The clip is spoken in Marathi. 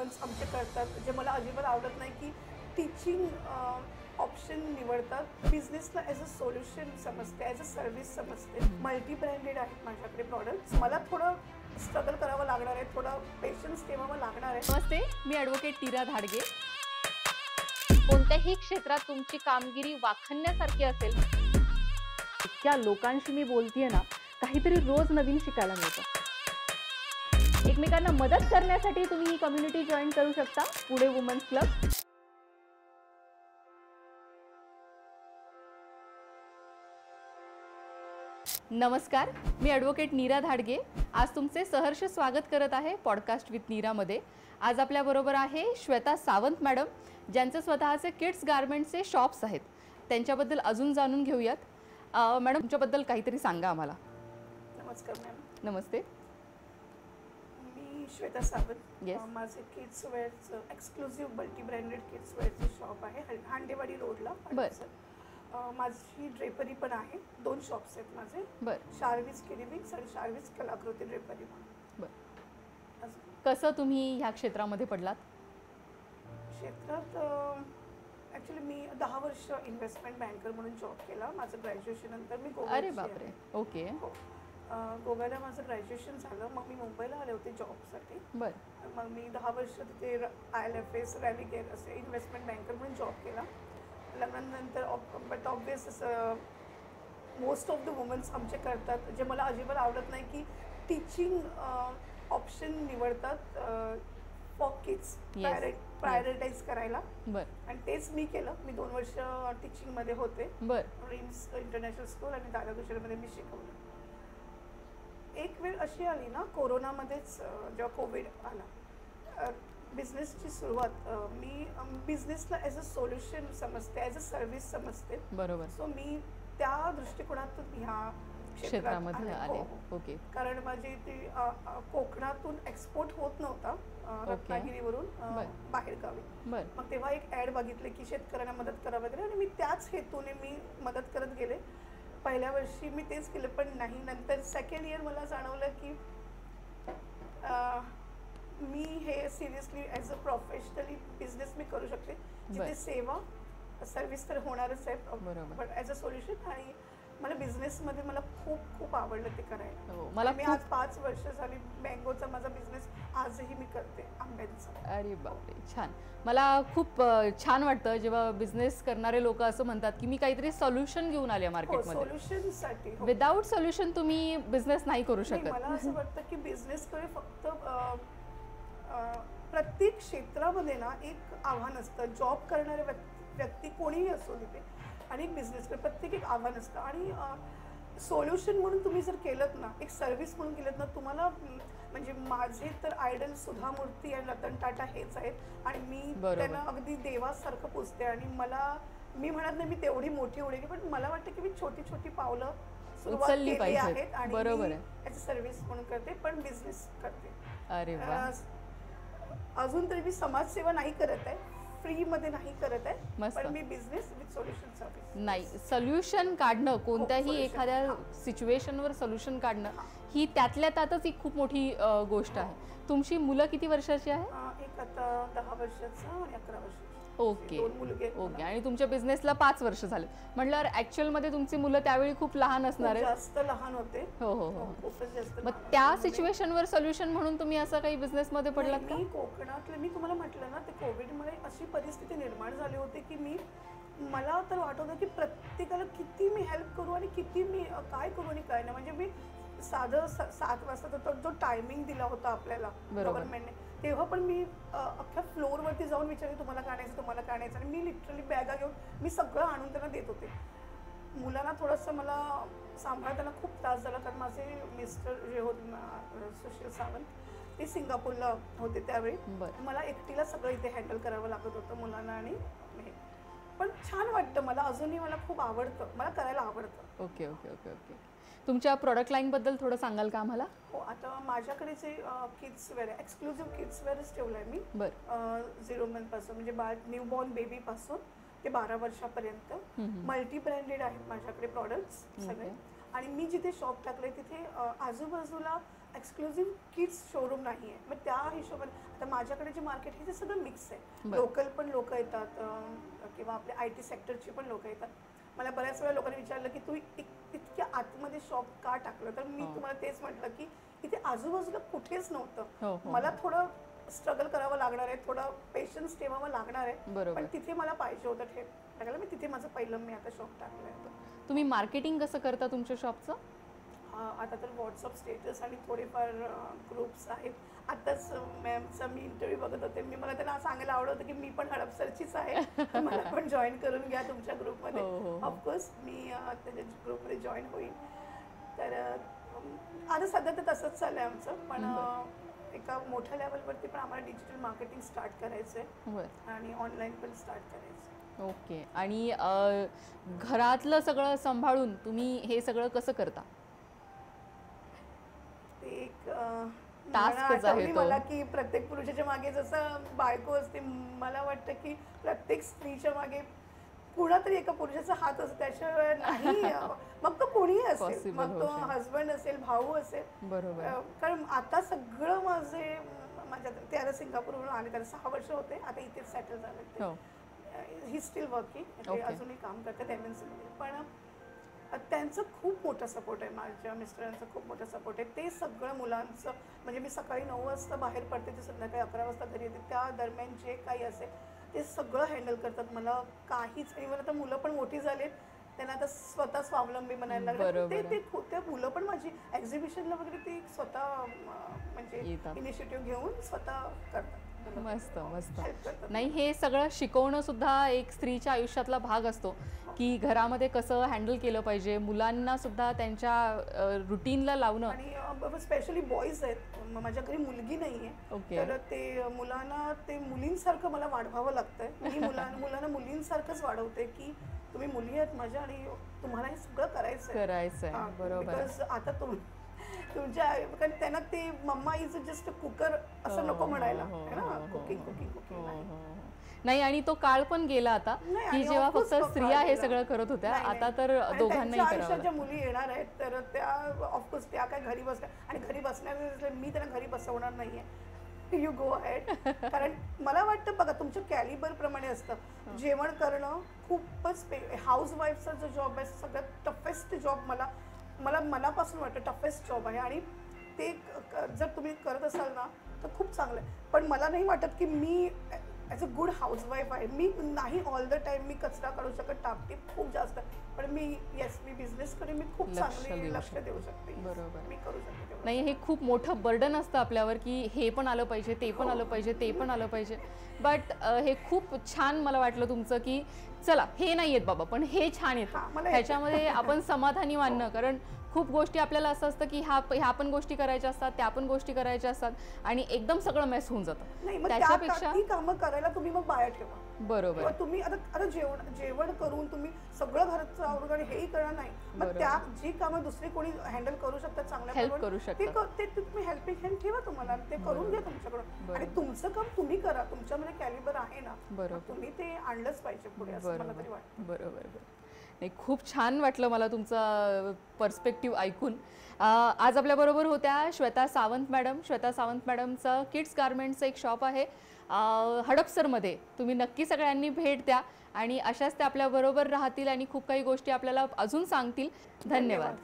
वुमन्स आमचे करतात, जे मला अजिबात आवडत नाही की टीचिंग ऑप्शन निवडतात. बिझनेसला ॲज अ सोल्युशन समजते, ॲज अ सर्व्हिस समजते. मल्टी ब्रँडेड आहेत माझ्याकडे प्रॉडक्ट्स. मला थोडं स्ट्रगल करावं लागणार आहे, थोडं पेशन्स ठेवावं लागणार आहे. नमस्ते, मी ॲडव्होकेट नीरा धाडगे. कोणत्याही क्षेत्रात तुमची कामगिरी वाखाणण्यासारखी असेल, इतक्या लोकांशी मी बोलतेय ना, काहीतरी रोज नवीन शिकायला मिळतं. एकमेकांना मदत करण्यासाठी तुम्ही ही कम्युनिटी जॉईन करू शकता, पुणे वुमन्स क्लब. नमस्कार, मी ॲडव्होकेट नीरा धाडगे. आज तुमचे सहर्ष स्वागत करत आहे पॉडकास्ट विथ नीरामध्ये. आज आपल्याबरोबर आहे श्वेता सावंत मॅडम, ज्यांचे स्वतःचे किड्स गार्मेंट्सचे शॉप्स आहेत. त्यांच्याबद्दल अजून जाणून घेऊयात. मॅडम, तुमच्याबद्दल काहीतरी सांगा आम्हाला. नमस्कार मॅम. नमस्ते. मी श्वेता सावंत. Yes. माझे किड्स वेअरचं एक्सक्लुझिव्ह मल्टी ब्रँडेड किड्स वेअरचं शॉप आहे हांडेवाडी रोडला. बरं. माझी ड्रेपरी पण आहे. 2 शॉप्स आहेत माझे. बरं. शार्विस किडीविक्स आणि शार्विस कलाकृती ड्रेपरी म्हणून. बरं. कसं तुम्ही ह्या क्षेत्रामध्ये पडलात? क्षेत्रात ॲक्च्युली मी 10 वर्ष इन्व्हेस्टमेंट बँकर म्हणून जॉब केला. माझं ग्रॅज्युएशन नंतर मी अरे बापरे. ओके. गोव्याला माझं ग्रॅज्युएशन झालं. मग मी मुंबईला आले होते जॉबसाठी. बरं. मग मी 10 वर्ष तिथे ILFS रॅलिगेर असे इन्व्हेस्टमेंट बँकर म्हणून जॉब केला. लग्नानंतर but obvious most of the womens आमचे करतात, जे मला अजिबात आवडत नाही की टीचिंग ऑप्शन निवडतात फॉर किड्स, प्रायोरिटाईज करायला. बरं. आणि तेच मी केलं. मी 2 वर्ष टीचिंगमध्ये होते. बरं. रिम्स इंटरनॅशनल स्कूल आणि दादागुजरमध्ये मी शिकवलं. एक वेळ अशी आली ना कोरोनामध्येच, जेव्हा कोविड आला, बिझनेसची सुरुवात मी बिझनेसला ॲज अ सोल्युशन समजते, ॲज अ सर्व्हिस समजते. बरोबर. सो मी त्या दृष्टिकोनातून ह्या क्षेत्रामध्ये आले. ओके. कारण माझी ती कोकणातून एक्सपोर्ट होत नव्हता रत्नागिरीवरून बाहेरगावी. मग तेव्हा एक ॲड बघितली की शेतकऱ्यांना मदत करा वगैरे, आणि मी त्याच हेतूने मी मदत करत गेले. पहिल्या वर्षी मी तेच केलं, पण नाही. नंतर सेकंड इयर मला जाणवलं की मी हे seriously as a professionally business मी करू शकते, जिथे सेवा सर्व्हिस तर होणारच आहे, बट ॲज अ सोल्युशन. आणि मला बिझनेसमध्ये मला खूप आवडलं ते करायला. मला मी आज 5 वर्ष झाली मँगोचा माझा बिझनेस आजही मी करते, आंब्यांचा. अरे बापरे, छान. मला खूप छान वाटतं जेव्हा बिझनेस करणारे लोक असं म्हणतात की मी काहीतरी सोल्युशन घेऊन आले मार्केटमध्ये. सोल्युशनसाठी. विदाउट सोल्युशन तुम्ही बिझनेस नाही करू शकत. मला असं वाटतं की बिझनेसकडे फक्त प्रत्येक क्षेत्रामध्ये ना एक आव्हान असतं. जॉब करणारे व्यक्ती कोणीही असो तिथे, आणि एक बिझनेसकडे प्रत्येक एक आव्हान असतं. आणि सोल्युशन म्हणून तुम्ही जर केलं ना, एक सर्व्हिस म्हणून केलं ना, तुम्हाला म्हणजे माझे तर आयडल सुधा मूर्ती आणि रतन टाटा हेच आहेत. आणि मी त्यांना अगदी देवासारखं पुजते. आणि मी म्हणत नाही मी तेवढी मोठी उडी, पण मला वाटतं की मी छोटी पावलं सुरुवात केली आहेत आणि सर्व्हिस म्हणून करते, पण बिझनेस करते. अरे वा. अजून तरी मी समाजसेवा नाही करत आहे, फ्रीमध्ये नाही करत आहे, पण मी बिझनेस विथ सोल्युशन सर्व्हिस. नाही, सोल्युशन काढणं, कोणत्याही एखाद्या सिच्युएशनवर सोल्युशन काढणं ही त्यातल्या त्यातच एक खूप मोठी गोष्ट आहे. तुमची मुलं किती वर्षाची आहे? एक आता 10 वर्षाचा आणि 11 वर्षाचा. ओके. ओके. आणि तुमच्या बिझनेसला 5 वर्ष झाले म्हटल्यावर ऍक्च्युअलमध्ये तुमची मुलं त्यावेळी खूप लहान असणार आहे. जास्त लहान होते. हो. खूपच जास्त. मग त्या सिच्युएशनवर सोल्युशन म्हणून तुम्ही असं काही बिझनेसमध्ये पडलात का? मी कोकणातले, मी तुम्हाला म्हटलं ना, ते कोविडमुळे अशी परिस्थिती निर्माण झाली होती की मला तर वाटत होतं की प्रत्येकाला किती मी हेल्प करू आणि किती मी काय करू आणि काय नाही. म्हणजे मी साधं 7 वाजता जो टायमिंग दिला होता आपल्याला गव्हर्नमेंटने, तेव्हा पण मी अख्ख्या फ्लोअरवरती जाऊन विचारते तुम्हाला काय आणायचं. आणि मी लिटरली बॅगा घेऊन मी सगळं आणून त्यांना देत होते. मुलांना थोडंसं मला सांभाळताना खूप त्रास झाला, कारण माझे मिस्टर जे होते सुशील सावंत, ते सिंगापूरला होते त्यावेळी. मला एकटीला सगळं इथे हँडल करावं लागत होतं मुलांना. आणि हे पण छान वाटतं मला, अजूनही मला खूप आवडतं, मला करायला आवडतं. ओके. तुमच्या प्रोडक्ट लाईनबद्दल थोडं सांगाल का आम्हाला? हो, आता माझ्याकडे जे किड्स वेअर आहे, एक्सक्लुझिव्ह किड्स वेअरच ठेवलं आहे मी. 0 मंथपासून, म्हणजे न्यूबॉर्न बेबीपासून ते 12 वर्षापर्यंत. मल्टी ब्रँडेड आहेत माझ्याकडे प्रॉडक्ट्स सगळे. आणि मी जिथे शॉप टाकले तिथे आजूबाजूला एक्सक्लुझिव्ह किड्स शोरूम नाही आहे. मग त्या हिशोबाने आता माझ्याकडे जे मार्केट आहे ते सगळं मिक्स आहे. बरं. लोकल पण लोक येतात किंवा आपल्या IT सेक्टरची पण लोक येतात. मला बऱ्याच वेळा लोकांनी विचारलं की तू इतक्या आतमध्ये शॉप का टाकलं, तर मी तुम्हाला तेच म्हटलं की इथे आजूबाजूला कुठेच नव्हतं. मला थोडं स्ट्रगल करावं लागणार आहे, थोडं पेशन्स ठेवावं लागणार आहे, पण तिथे मला पाहिजे होतं टाकायला. मी तिथे माझं पहिलं आता शॉप टाकलं. तुम्ही मार्केटिंग कसं करता तुमच्या शॉपचं? आता तर व्हॉट्सअप स्टेटस आणि थोडेफार ग्रुप्स आहेत. आताच मॅमचा मी इंटरव्ह्यू बघत होते. मला त्यांना सांगायला आवडत होतं की मी पण हडपसरचीच आहे, मला पण जॉईन करून घ्या तुमच्या ग्रुपमध्ये. ऑफकोर्स मी त्याच्या ग्रुपमध्ये जॉईन होईल. तर आता सध्या तर तसंच चाललं आहे आमचं, पण एका मोठ्या लेवलवरती पण आम्हाला डिजिटल मार्केटिंग स्टार्ट करायचं आहे आणि ऑनलाईन पण स्टार्ट करायचं आहे. ओके. आणि घरातलं सगळं सांभाळून तुम्ही हे सगळं कसं करता? एक टास्कच आहे तो. मला की प्रत्येक पुरुषाच्या मागे जसं बायको असते, मला वाटतं की प्रत्येक स्त्रीच्या मागे कुणातरी एका पुरुषाचा हात असतो. त्याशिवाय नाही मग तो कोणीही असेल, मग तो हजबंड असेल, भाऊ असेल. बरोबर. कारण आता सगळं माझ्या ते आता सिंगापूरवरून आले, त्याला 6 वर्ष होते, आता इथेच सेटल झाले. ही स्टील वर्किंग, अजूनही काम करतात MNC मध्ये. पण त्यांचं खूप मोठा सपोर्ट आहे, माझ्या मिस्टरांचा खूप मोठा सपोर्ट आहे. ते सगळं मुलांचं, म्हणजे मी सकाळी 9 वाजता बाहेर पडते ते संध्याकाळी 11 वाजता घरी येते, त्या दरम्यान जे काही असेल ते सगळं हँडल करतात. मला काहीच नाही. मला आता मुलं पण मोठी झालीत, त्यांना आता स्वतः स्वावलंबी बनायला लागले. ते मुलं पण माझी एक्झिबिशनला वगैरे ते स्वतः म्हणजे इनिशिएटिव्ह घेऊन स्वतः करतात. मस्त मस्त. नाही, हे सगळं शिकवणं सुद्धा एक स्त्रीच्या आयुष्यातला भाग असतो की घरामध्ये कसं हँडल केलं पाहिजे, मुलांना सुद्धा त्यांच्या रुटीनला लावणं. आणि स्पेशली बॉईज आहेत, माझ्या घरी मुलगी नाही आहे, तर ते मुलांना ते मुलींसारखं मला वाढवावं लागतंय. मी मुलांना मुलींसारखंच वाढवते की तुम्ही मुली आहेत माझ्या आणि तुम्हाला हे सगळं करायचंय. बरोबर. आता तुमच्या कारण त्यांना ते मम्मा इज जस्ट कुकर असं नको म्हणायला, कुकिंग कुकिंग कुकिंग. नाही, आणि तो काळ पण गेला आता की जेव्हा फक्त स्त्रिया हे सगळं करत होत्या. आता तर दोघांनाही करावं. ज्या मुली येणार आहेत तर त्या ऑफकोर्स त्या काय घरी बसल्या, आणि घरी बसण्याचं मी त्यांना घरी बसवणार नाहीये. You go ahead. कारण मला वाटतं बघा, तुमच्या कॅलिबर प्रमाणे असतं. जेवण करणं खूपच हाऊसवाईफचा जो जॉब आहे सगळ्यात टफेस्ट जॉब मला मनापासून वाटतं टफेस्ट जॉब आहे. आणि ते जर तुम्ही करत असाल ना तर खूप चांगलं आहे. पण मला नाही वाटत की मी ॲज अ गुड हाऊसवाईफ आहे. मी नाही ऑल द टाइम मी कचरा काढू शकत, टापटीप खूप जास्त, पण मी बिझनेसकडे मी खूप चांगले लक्ष देऊ शकते. बरोबर. मी करू शकते. नाही, हे खूप मोठं बर्डन असतं आपल्यावर की हे पण आलं पाहिजे, ते पण आलं पाहिजे, ते पण आलं पाहिजे. बट हे खूप छान मला वाटलं तुमचं की चला हे नाही येत बाबा, पण हे छान येतं, ह्याच्यामध्ये आपण समाधानी मानणं. कारण खूप गोष्टी आपल्याला असं असतं की ह्या पण गोष्टी करायच्या असतात, त्या पण गोष्टी करायच्या असतात, आणि एकदम सगळं मेस होऊन जातं. त्याच्यापेक्षा ती कामं करायला तुम्ही मग बाहेर ठेवा. बरोबर. तुम्ही आता जेवण करून तुम्ही सगळं घरचं आवरून आणि हेही करणार नाही, मग त्या जी कामं दुसरी कोणी हँडल करू शकतात, चांगल्या हेल्प करू शकतात, ते तुम्ही हेल्पिंग हँड ठेवा, तुम्हाला ते करून घ्या तुमच्याकडून. आणि तुमचं काम तुम्ही करा, तुमच्यामध्ये कॅलिबर आहे ना, तुम्ही ते आणलंच पाहिजे पुढे, असं मला तरी वाटतं. बरोबर. नाही, खूप छान वाटलं मला तुमचा पर्स्पेक्टिव्ह ऐकून. आज आपल्याबरोबर होत्या श्वेता सावंत मॅडम. श्वेता सावंत मॅडमचं किड्स गार्मेंट्सचं एक शॉप आहे हडपसरमध्ये. तुम्ही नक्की सगळ्यांनी भेट द्या, आणि अशाच त्या आपल्याबरोबर राहतील आणि खूप काही गोष्टी आपल्याला अजून सांगतील. धन्यवाद.